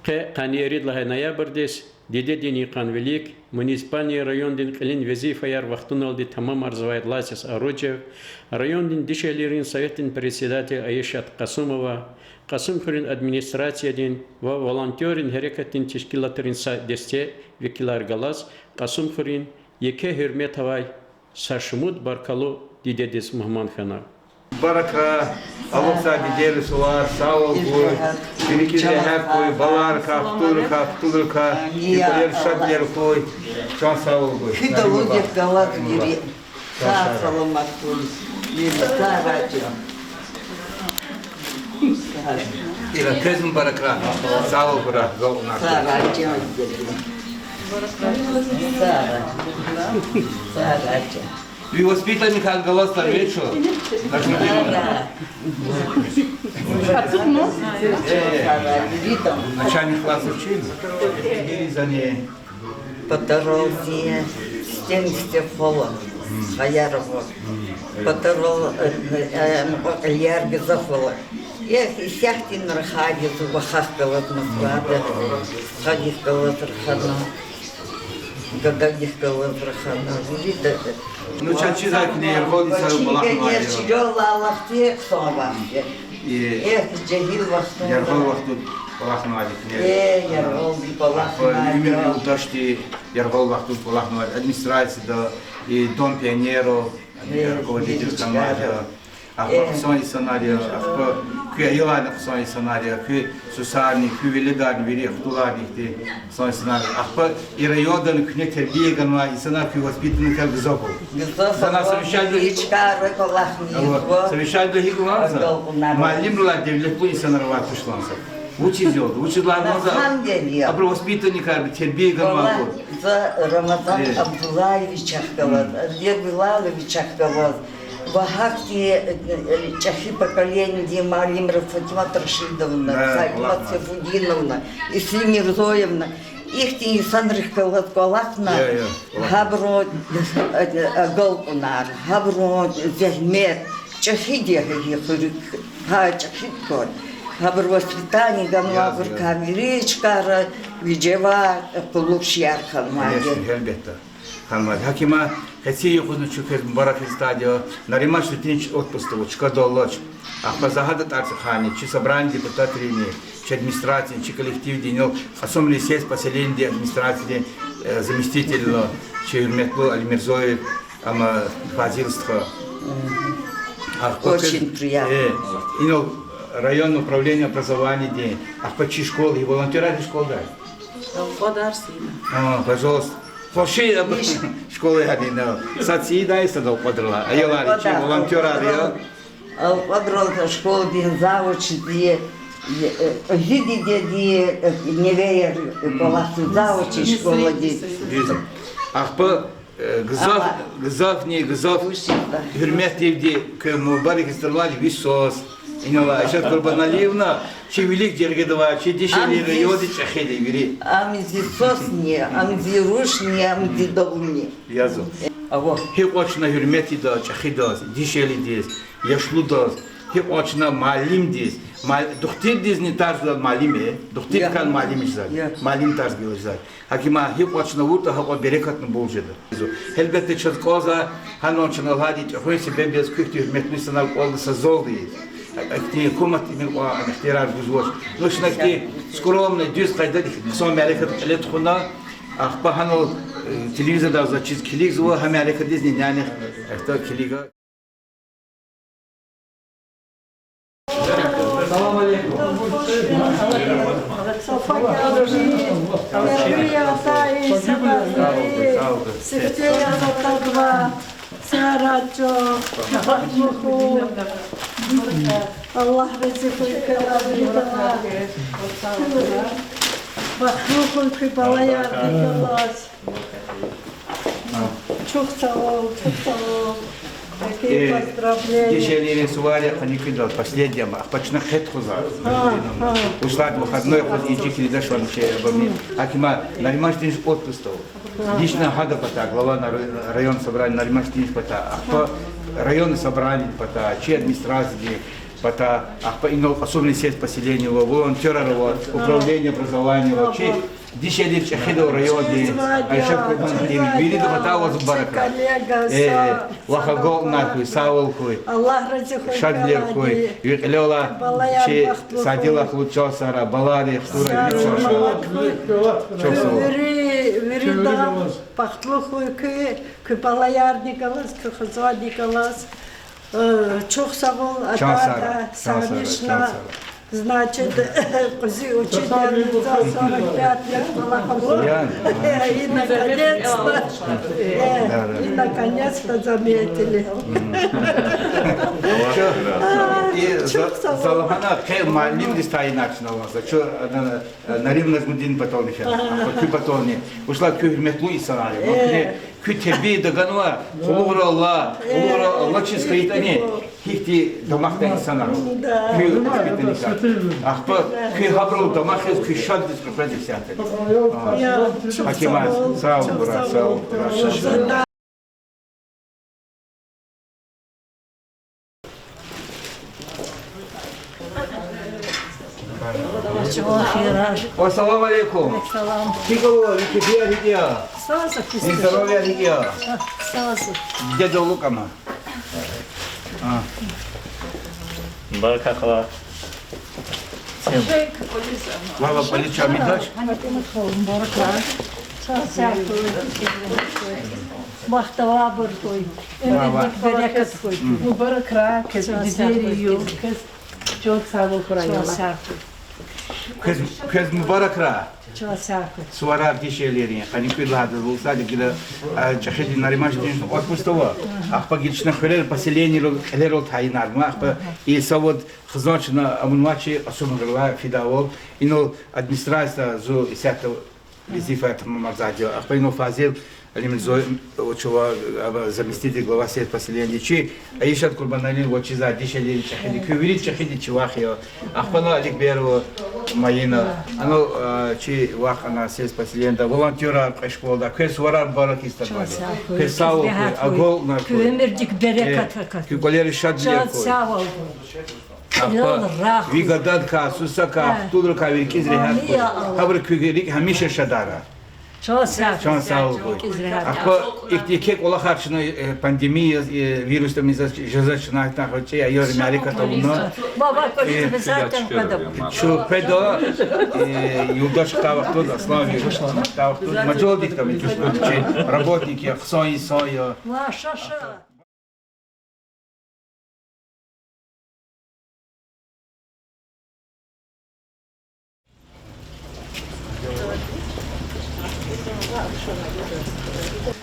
Qaniyeri laha noyabrdes Dede dini Qanvelik municipalni rayondin qilin vazifayar vaqtun oldi tamam arzuvayt Lasis Arochev rayondin dishelerin sovetin председатель Ayeshat Qasumova Qasum Khurin administrasiyadan va volonterin harakatin tashkilotlarin deste vekilar galas Qasum Khurin yeke hürmet havay Saşmut Barkalu Didedes Muhammad Khana Baraka, Aloksa Dideri Sular, sağ ol koy, birikide hep koy, balarka, Ptulka, Nipoler Şadler koy, çok sağ ol koy. Хидология Галат Мири, Саламатул, Мирта Радио. İla kızım baraka, sağ ol bırak, zoluna. Радио. Радио. Вы воспитанник Ангалоста Вечо? Начальник класса учили? По дороге стенки пола, Хаярова. По дороге Лярги зафола. Я сяхтин рахади, зубахахкала Москвада, хадихкала Трахана. Когда дихкала Трахана, видите? Ну, чачи закни, ерходица в Балахмаде. Я чирёла Аллахте, Сомавахте. Джагил вахту. Ерхол вахту Балахмаде. Ерхол Балахмаде. Именно удашти Ерхол вахту Балахмаде. Администрация и Дом пионеров, руководитель команды. Аксони сценария, куяйларны аксони сценария, сусарни, куйлигарни, вери хтуларни, аксони сценария. И райондан куне тербиеганма, и сценарий воспитанный как гзобол. Зана совещательно хигуанса, малимла девлепу и сценария тушланса. Учизел, учизларноза, а про воспитанника тербиеганма. За Рамазан Абдулаевич Ахкалат, Олег Билалович Ахкалат. Вахахти чахи поколения Малимра Фатима Рашидовна, Фатима Сафудиновна, Исли Мирзоевна, ихти Сандрих Калаткалахна, Габро Голпунар, Габро Зехмер, чахи дехи хурик, чахи кот, Габро воспитание Ганвабр Камиричкара, Виджева, Кулукшьяр Халмади. Хакима, хотя я буду чукать барак стадио, наримаш летинч отпустил, чкадолоч, а позагадат арцахани, чи собрание депутатов, чи администрации, чи коллектив денег, особенно сеть поселения администрации, заместитель, чи Метлу Альмирзоев, ама фазильство. Очень приятно. И районное управление образования день, а почти школы и волонтеры школы да? Пожалуйста. Фоши школы ходили, социда и садок подрала, а я лари, чем волонтера, подрал школу bin завуч diye, жиди diye neveye kolası завуч школа diye. Ах по гзав не гзав, hürmet evdi ki mübarek istirlali visos. İnanılmaz, işte Kurbanalievna, çi velik dergedava, çi dişeli yodi çahedi veri. Amzi sosni, amzi ruşni, amzi dolni. Yazı. Hep açına hürmeti da, çahedi dişeli diz, yaşlı da, hep açına malim diz. Doktor diz ne tarzda malime, doktor kan malim izler, malim tarz gelirler. Hakima hep açına vurda hava berekatını bolcadı. Elbette çatkoza, hanon çanal hadi, hoysi bembez kırtı hürmetli sana olsa zor değil. Акти комат имел ахтирар гузош. Но шнакти скромно дюз кайдали сон мерекат лет хуна ах пахано телевизорда за чиз килик зо хамерека дизни няни это килига. Салам алейкум. Allah rızıkı kılavridalar. Baklıkın kıbalaya ardından. Çok sağ ol, çok sağ ol. Такие поздравления. Дешевле сували, они кидал последним, а почему хет хузар. Ушла выходной, хоть и чики дошел вообще обо мне. Акима наримаш тинш отпустил. Лично хада пота, глава район собрания наримаш тинш пота. А по районы собрания пота, чи администрации, особенный сеть поселения, волонтеров, управление образованием, вообще дишели в Чахидо районе, а еще видели до Батава Зубарака, Лахагол Накуй, Саулкуй, Шадлеркуй, Лёла, Садила Лучосара, Балари, Хтура, Вирида, Пахтлухуй, Кыпалаяр Николас, Кыхазва Николас, Чухсавол, Атата, Савишна, значит, Кузи учительница 45 лет была, и наконец-то заметили. Залахана хел малим дистай начиналась. Что на рівних годин потом еще. Кю потом не. Ушла кю метлу и сценарий. Кю тебе догануа. Хулура Аллах чист стоит они. Хихти домахтен сценарий. Кю питаника. Ахпа кю хабру домахез кю шад дискрепреди сятели. Акимас. Сау брат, сау брат. Ассаламу алейкум. Кикова, Википия, Викия. Здоровья, Викия. Дядя Лукама. Баракахла. Мама полича медач. Махтава буркой, берекет кой. Мубаракра, кез дизерию, кез çok sağ ol Kur'an'a. Kız mübarekra. Çok sağ ol. Suara dişelerin. Hani kıyıladı olsa da gide çeşitli narimaş din отпустова. Ахпа гична хөлер поселение лерол тайнар. Ахпа и совод хзочна амунвачи асумгла фидавол. Ино администрация зо исята визифа мамазадио. Ахпа ино фазил Алимзой, чего заместитель глава сеть поселения Чи, а еще от Курбаналин, вот чиза, дишели, чахиди, кювери, чахиди, чивахио, ахпана Аликберу, Маина, оно Чи, вахана, сеть поселения, волонтера, школа, кэс варар баракистабали, кэс сау, агол, Кюмердик берекет. кюколери шадлер, вигададка, сусака, тудрука, виркиз рехат, хабр кюгерик, хамиша шадара. Çok sağ ol. Ako ilk ola karşına pandemi virüsümüzde cezasına tahacı ya yor Amerika tavuğuna. Baba koştu zaten kadar. Şu pedo yurdaş kavaktu aslan virüs kavaktu. Majol dik tam çünkü работники соя. Maşallah.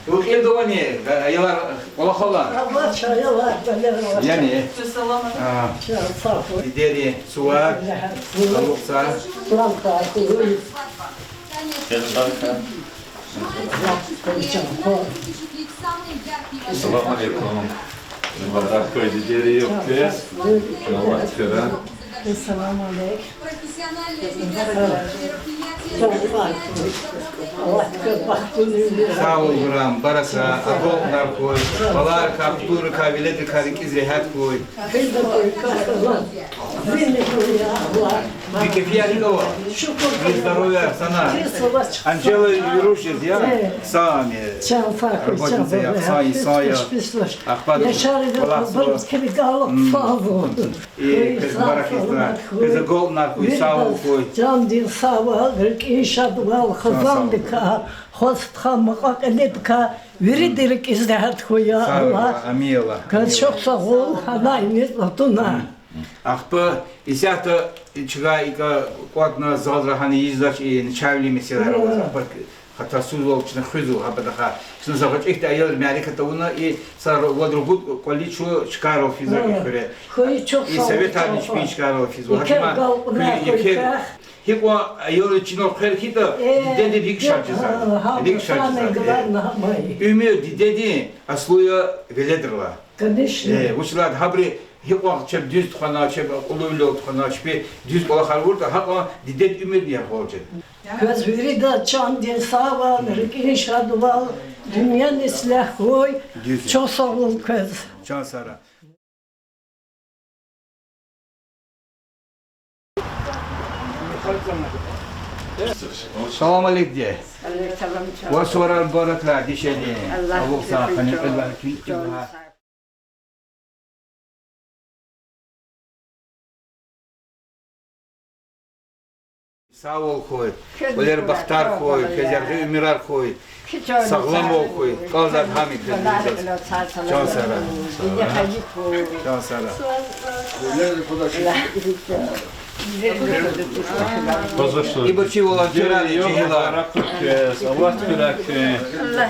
Ülke doğanı aylar ola kola. Allah çaya var, böyle var. Yani. Sağ ol. Deri suar, aluksa. Assalamu alaikum. Bardak koy diyeri yok ki. Namaz kıran. Selamun aleyküm. Allah baktığını Sağ ol buram, baraka, agol narkoy, balar kaptur kabilet karik izrehat koy. bir de koy kahraman. Beni koy ya Allah. Bir kefiya hikawa. Bir здоровья sana. Анжела Юрушев, я сам. Çan farkı, Работница, я сая. Ахпад. Балас gibi galıp fazla. И кыз баракистна, кыз агол наркоy, sağ ol koy. Can din sağ inşallah kazandıka, hostha makaledika, veridirik izlehat koya Sağ ol, Allah. амила. Kız çok sağ ol, halayımız vatuna. Ахпа, исята чига ика квадна залдра хани издач и начальни меселар. Ахпа хата сузол чна хызу хабадаха. Чна захач ихта айал Америка тауна и сар водргут количу чкаров физак ихре. Koyu çok И sağ ol. совет арнич пич каров физу. İker galpına koyka. Хиква айал чино хер хита деде дик шарчыза. Дик шарчыза. Үмür dedi aslıyor veledrla. Конечно. Uçlar habri hikwa çep düz tıkana çep uluylu tıkana çep düz kola harvurda hakwa didet ümür diye kolcet. Kız verida can din sağ ol, inşallah dünya neslah koy. Çok sağ ol kız. Can sara. Salam aleyk diye. Aleykümselam. Ve sorar baraklar dişeli. Allah Allah sana razı kanik olsun. elbette. Çok sağ ol. Sağ ol koy. Öler baktar koy. Kezerli ümirar koy. Sağlam ol koy. Kazar hamik. Can sara. Can sara. İbirçi volontörler Yok, cihilar. baraklık, Allah tülak,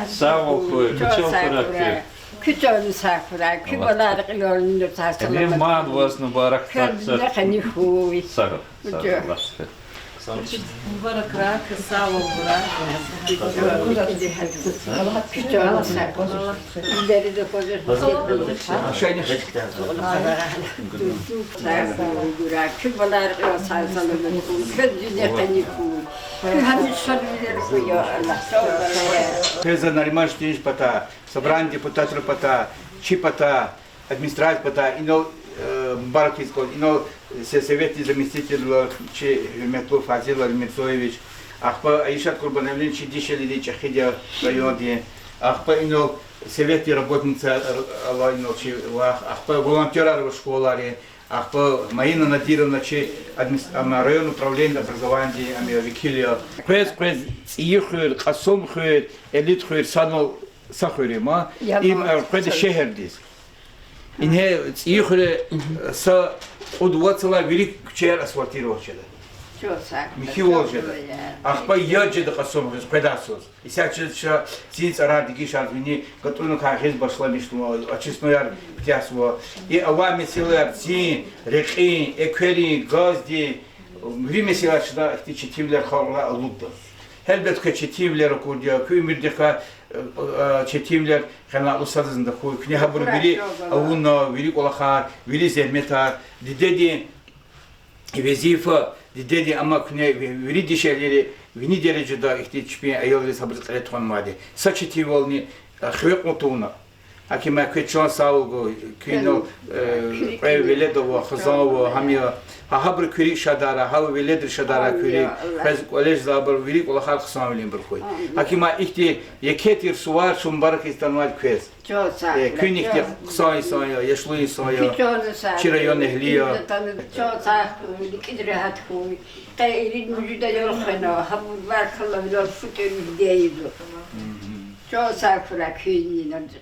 sağ ol koy, küçük bırak. Küçüğünü sakura, kübalar yolunu sarsın. Benim mağd vasını barak Kırmızı taksat. hani huy. Sağ ol, sağ ol, Allah. Mübarek rakı sağ ol Burak. Küçüğünü sakura. İleri de koca. Aşağı inin. Sakura, kübalar yol sarsın. Kırmızı hani huy. Hani soruları koyuyor Allah. Пеза наримаш тиш пата, собрание депутатов пата, чи пата, администрация пата, ино Баракийского, ино советник заместитель чи Метлов Фазил Алимерсоевич, ахпа Аишат Курбановлин чи дишели чахидя районе, ахпа ино совет работница ино чи ахпа волонтеры в школаре, ахпа Марина Надировна чи район управления образования Викилия. През İyixür, qasomxür, elitxür, sano saxürüma. İm prede şehirdiz. İnhe İyixür sa odvatsala verik küçer asfaltiri olçadı. Çok sakura. Miki olçadı. Ахпа яджеды qasomxür, predasos. İsakçı синц арадики шарвини, готовно кахез башла мишло, очистнояр тясво. И ава меселер син, рекин, эквери, газди, Mesela şurada çetimler kavga alındı. Elbette çetimler okuyor. Köymürdeki çetimler kanallı sazında koy. Ne haber biri avunna, biri kolakar, biri zehmetar. Dedi vazife, dedi ama ne biri dişleri, biri derecede ihtiyaç ayolları sabır kıleton vardı. Saç çetimlerini xiyok mutuna. Akima kıçan sağlığı, kino evledovo, xazavu, hamiya. Haber küri şadara, haber veledir şadara küri. Fez kolej zaber veri kola halk samilin berkoy. Hakima ihti yeketir suvar şumbarak istanmal küz. Çok sakura. Kün ihti kısa insan ya, yaşlı insan ya. Küçüğünü sakura. Çirayon ehliya. Çok sakura. Dikid rahat huy. Kayrin vücuda yol khana. Hamur var kılıyor futun değil. Çok sakura köyünün orada.